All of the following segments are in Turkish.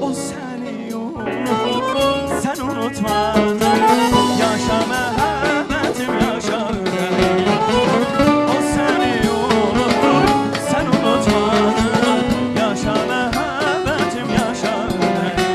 o seni unuttu, sen unutmadın. Yaşa Mehmet'im yaşa yüreğim, o seni unuttu, sen unutmadın. Yaşa Mehmet'im yaşa yüreğim.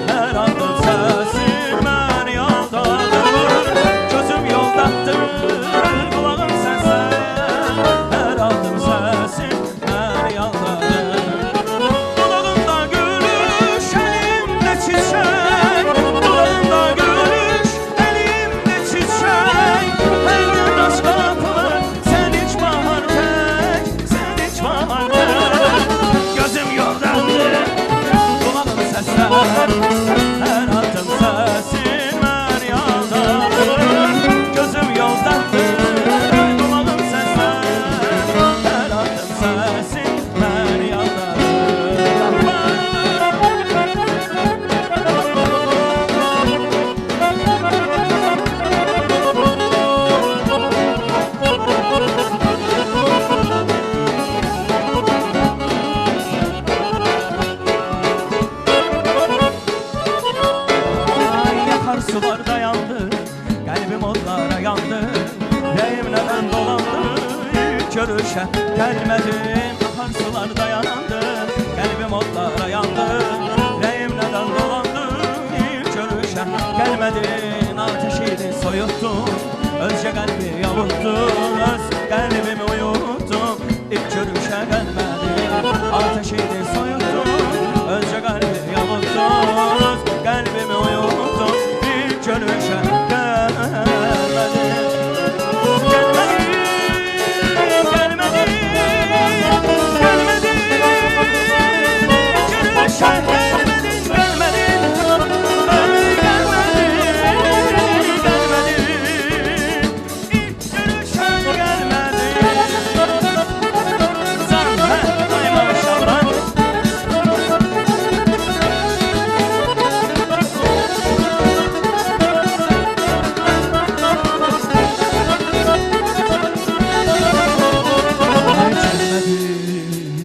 Her adım sesin beni aldatır, gözüm yoldadır, kulağım sesler. Her adım sesin beni sular dayandı, kalbim otlara yandı. Yüreğim neden dolandı, ilk görüşe gelmedim. Akar sular dayandı, kalbim otlara yandı. Yüreğim neden dolandı, ilk görüşe gelmedin. Ateşini soyuttun, özce kalbi yavuttun, öz kalbimi uyuttun. İlk görüşe gelmedin, ateşini